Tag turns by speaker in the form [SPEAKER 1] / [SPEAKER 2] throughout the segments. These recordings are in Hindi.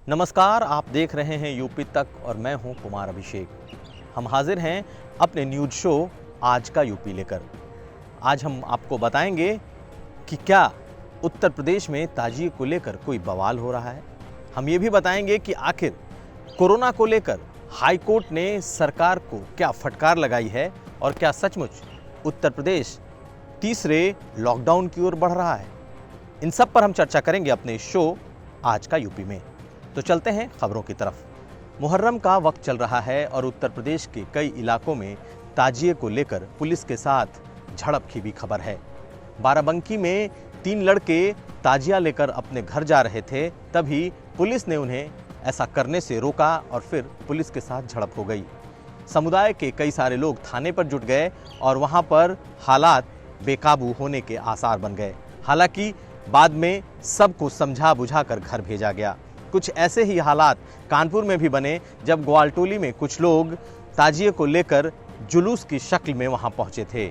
[SPEAKER 1] नमस्कार, आप देख रहे हैं यूपी तक और मैं हूं कुमार अभिषेक। हम हाजिर हैं अपने न्यूज़ शो आज का यूपी लेकर। आज हम आपको बताएंगे कि क्या उत्तर प्रदेश में ताजिए को लेकर कोई बवाल हो रहा है। हम ये भी बताएंगे कि आखिर कोरोना को लेकर हाई कोर्ट ने सरकार को क्या फटकार लगाई है और क्या सचमुच उत्तर प्रदेश तीसरे लॉकडाउन की ओर बढ़ रहा है। इन सब पर हम चर्चा करेंगे अपने शो आज का यूपी में। तो चलते हैं खबरों की तरफ। मुहर्रम का वक्त चल रहा है और उत्तर प्रदेश के कई इलाकों में ताजिए को लेकर पुलिस के साथ झड़प की भी खबर है। बाराबंकी में 3 लड़के ताजिया लेकर अपने घर जा रहे थे, तभी पुलिस ने उन्हें ऐसा करने से रोका और फिर पुलिस के साथ झड़प हो गई। समुदाय के कई सारे लोग थाने पर जुट गए और वहां पर हालात बेकाबू होने के आसार बन गए। हालांकि बाद में सबको समझा बुझा कर घर भेजा गया। कुछ ऐसे ही हालात कानपुर में भी बने जब ग्वालटोली में कुछ लोग ताजिए को लेकर जुलूस की शक्ल में वहां पहुंचे थे।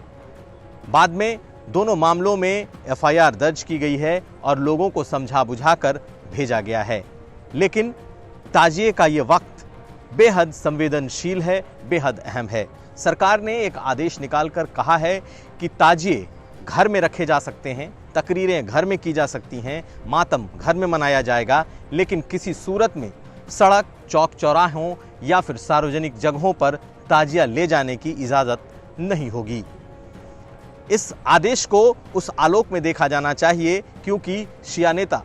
[SPEAKER 1] बाद में दोनों मामलों में एफआईआर दर्ज की गई है और लोगों को समझा बुझाकर भेजा गया है। लेकिन ताजिए का ये वक्त बेहद संवेदनशील है, बेहद अहम है। सरकार ने एक आदेश निकालकर कहा है कि ताजिए घर में रखे जा सकते हैं, तकरीरें घर में की जा सकती हैं, मातम घर में मनाया जाएगा, लेकिन किसी सूरत में सड़क, चौक चौराहों या फिर सार्वजनिक जगहों पर ताजिया ले जाने की इजाज़त नहीं होगी। इस आदेश को उस आलोक में देखा जाना चाहिए क्योंकि शिया नेता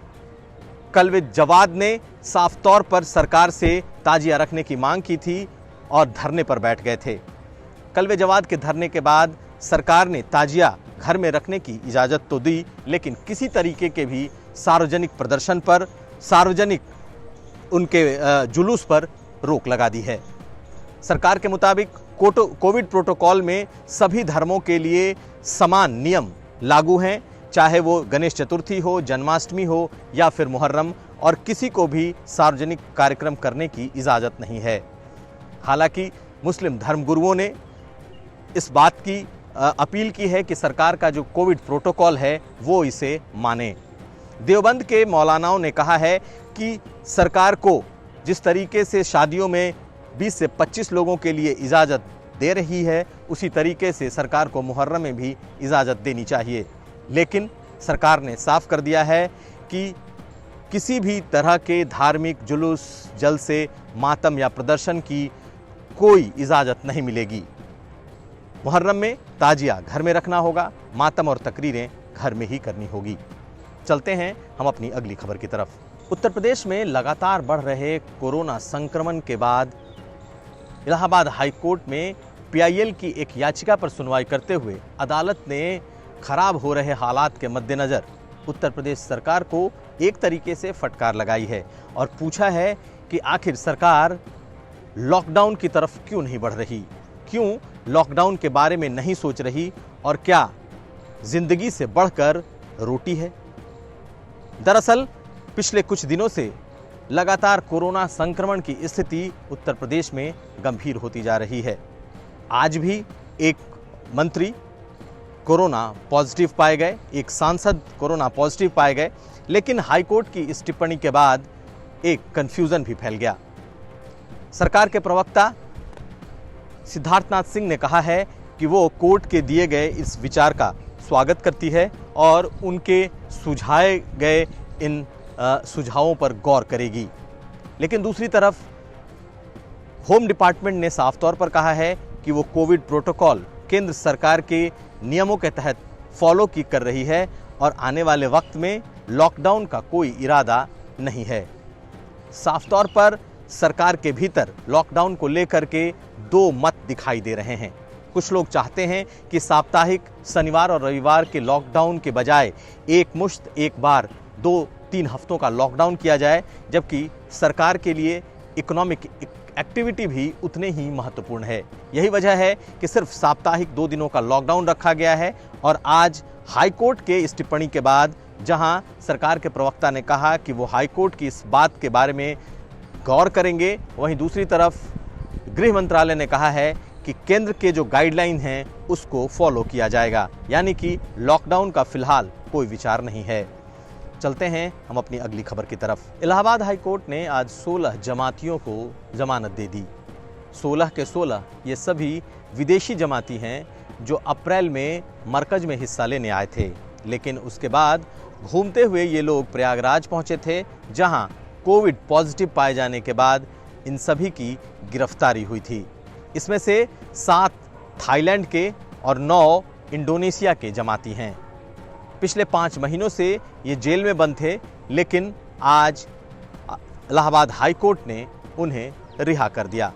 [SPEAKER 1] कल्वे जवाद ने साफ तौर पर सरकार से ताजिया रखने की मांग की थी और धरने पर बैठ गए थे। कल्वे जवाद के धरने के बाद सरकार ने ताजिया घर में रखने की इजाज़त तो दी, लेकिन किसी तरीके के भी सार्वजनिक प्रदर्शन पर, सार्वजनिक उनके जुलूस पर रोक लगा दी है। सरकार के मुताबिक कोविड प्रोटोकॉल में सभी धर्मों के लिए समान नियम लागू हैं, चाहे वो गणेश चतुर्थी हो, जन्माष्टमी हो या फिर मुहर्रम, और किसी को भी सार्वजनिक कार्यक्रम करने की इजाज़त नहीं है। हालांकि मुस्लिम धर्मगुरुओं ने इस बात की अपील की है कि सरकार का जो कोविड प्रोटोकॉल है वो इसे माने। देवबंद के मौलानाओं ने कहा है कि सरकार को जिस तरीके से शादियों में 20 से 25 लोगों के लिए इजाज़त दे रही है, उसी तरीके से सरकार को मुहर्रम में भी इजाज़त देनी चाहिए। लेकिन सरकार ने साफ कर दिया है कि किसी भी तरह के धार्मिक जुलूस, जलसे, मातम या प्रदर्शन की कोई इजाज़त नहीं मिलेगी। मुहर्रम में ताजिया घर में रखना होगा, मातम और तकरीरें घर में ही करनी होगी। चलते हैं हम अपनी अगली खबर की तरफ। उत्तर प्रदेश में लगातार बढ़ रहे कोरोना संक्रमण के बाद इलाहाबाद हाई कोर्ट में पीआईएल की एक याचिका पर सुनवाई करते हुए अदालत ने खराब हो रहे हालात के मद्देनज़र उत्तर प्रदेश सरकार को एक तरीके से फटकार लगाई है और पूछा है कि आखिर सरकार लॉकडाउन की तरफ क्यों नहीं बढ़ रही, क्यों लॉकडाउन के बारे में नहीं सोच रही, और क्या जिंदगी से बढ़कर रोटी है। दरअसल पिछले कुछ दिनों से लगातार कोरोना संक्रमण की स्थिति उत्तर प्रदेश में गंभीर होती जा रही है। आज भी एक मंत्री कोरोना पॉजिटिव पाए गए, एक सांसद कोरोना पॉजिटिव पाए गए, लेकिन हाईकोर्ट की इस टिप्पणी के बाद एक कंफ्यूजन भी फैल गया। सरकार के प्रवक्ता सिद्धार्थनाथ सिंह ने कहा है कि वो कोर्ट के दिए गए इस विचार का स्वागत करती है और उनके सुझाए गए इन सुझावों पर गौर करेगी। लेकिन दूसरी तरफ होम डिपार्टमेंट ने साफ तौर पर कहा है कि वो कोविड प्रोटोकॉल केंद्र सरकार के नियमों के तहत फॉलो की कर रही है और आने वाले वक्त में लॉकडाउन का कोई इरादा नहीं है। साफ तौर पर सरकार के भीतर लॉकडाउन को लेकर के दो मत दिखाई दे रहे हैं। कुछ लोग चाहते हैं कि साप्ताहिक शनिवार और रविवार के लॉकडाउन के बजाय एक मुश्त एक बार 2-3 हफ्तों का लॉकडाउन किया जाए, जबकि सरकार के लिए इकोनॉमिक एक्टिविटी भी उतने ही महत्वपूर्ण है। यही वजह है कि सिर्फ साप्ताहिक 2 दिनों का लॉकडाउन रखा गया है। और आज हाईकोर्ट के इस टिप्पणी के बाद, जहां सरकार के प्रवक्ता ने कहा कि वो हाईकोर्ट की इस बात के बारे में गौर करेंगे, वहीं दूसरी तरफ गृह मंत्रालय ने कहा है कि केंद्र के जो गाइडलाइन हैं उसको फॉलो किया जाएगा, यानी कि लॉकडाउन का फिलहाल कोई विचार नहीं है। चलते हैं हम अपनी अगली खबर की तरफ। इलाहाबाद हाई कोर्ट ने आज 16 जमातियों को जमानत दे दी। 16 के 16 ये सभी विदेशी जमाती हैं जो अप्रैल में मरकज में हिस्सा लेने आए थे, लेकिन उसके बाद घूमते हुए ये लोग प्रयागराज पहुंचे थे, जहां कोविड पॉजिटिव पाए जाने के बाद इन सभी की गिरफ्तारी हुई थी। इसमें से 7 थाईलैंड के और 9 इंडोनेशिया के जमाती हैं। पिछले 5 महीनों से ये जेल में बंद थे, लेकिन आज इलाहाबाद हाई कोर्ट ने उन्हें रिहा कर दिया।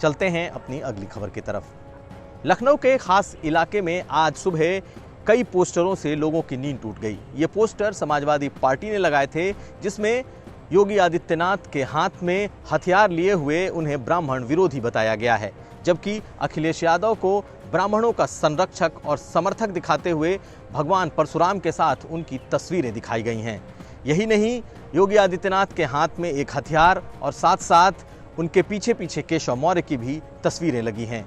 [SPEAKER 1] चलते हैं अपनी अगली खबर की तरफ। लखनऊ के खास इलाके में आज सुबह कई पोस्टरों से लोगों की नींद टूट गई। ये पोस्टर समाजवादी पार्टी ने लगाए थे, जिसमें योगी आदित्यनाथ के हाथ में हथियार लिए हुए उन्हें ब्राह्मण विरोधी बताया गया है, जबकि अखिलेश यादव को ब्राह्मणों का संरक्षक और समर्थक दिखाते हुए भगवान परशुराम के साथ उनकी तस्वीरें दिखाई गई हैं। यही नहीं, योगी आदित्यनाथ के हाथ में एक हथियार और साथ साथ उनके पीछे पीछे केशव मौर्य की भी तस्वीरें लगी हैं।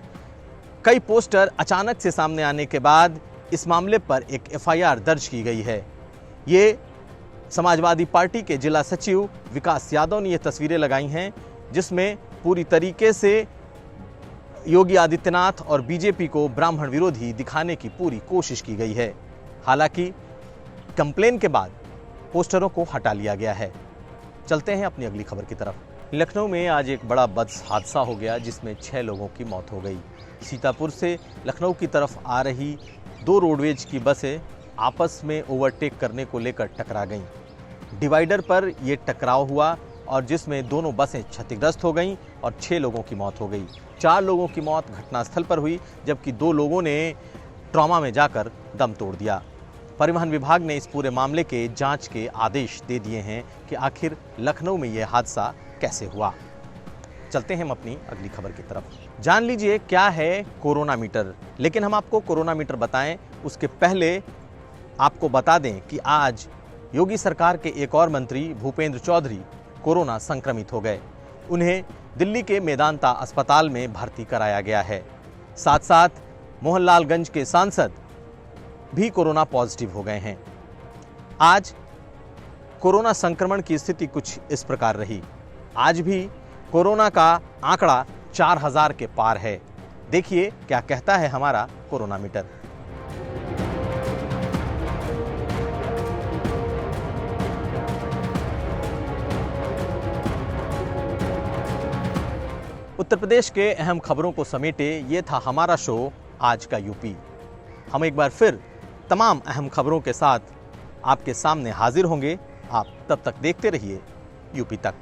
[SPEAKER 1] कई पोस्टर अचानक से सामने आने के बाद इस मामले पर एक एफआईआर दर्ज की गई है। ये समाजवादी पार्टी के जिला सचिव विकास यादव ने ये तस्वीरें लगाई हैं, जिसमें पूरी तरीके से योगी आदित्यनाथ और बीजेपी को ब्राह्मण विरोधी दिखाने की पूरी कोशिश की गई है। हालांकि कंप्लेन के बाद पोस्टरों को हटा लिया गया है। चलते हैं अपनी अगली खबर की तरफ। लखनऊ में आज एक बड़ा बस हादसा हो गया, जिसमें 6 लोगों की मौत हो गई। सीतापुर से लखनऊ की तरफ आ रही 2 रोडवेज की बसें आपस में ओवरटेक करने को लेकर टकरा गईं। डिवाइडर पर यह टकराव हुआ और जिसमें दोनों बसें क्षतिग्रस्त हो गईं और 6 लोगों की मौत हो गई। 4 लोगों की मौत घटनास्थल पर हुई, जबकि 2 लोगों ने ट्रॉमा में जाकर दम तोड़ दिया। परिवहन विभाग ने इस पूरे मामले के जांच के आदेश दे दिए हैं कि आखिर लखनऊ में यह हादसा कैसे हुआ। चलते हैं हम अपनी अगली खबर की तरफ। जान लीजिए क्या है कोरोना मीटर। लेकिन हम आपको कोरोना मीटर बताएं उसके पहले आपको बता दें कि आज योगी सरकार के एक और मंत्री भूपेंद्र चौधरी कोरोना संक्रमित हो गए। उन्हें दिल्ली के मेदांता अस्पताल में भर्ती कराया गया है। साथ साथ मोहनलालगंज के सांसद भी कोरोना पॉजिटिव हो गए हैं। आज कोरोना संक्रमण की स्थिति कुछ इस प्रकार रही। आज भी कोरोना का आंकड़ा 4000 के पार है। देखिए क्या कहता है हमारा कोरोना मीटर। उत्तर प्रदेश के अहम खबरों को समेटे ये था हमारा शो आज का यूपी। हम एक बार फिर तमाम अहम खबरों के साथ आपके सामने हाजिर होंगे। आप तब तक देखते रहिए यूपी तक।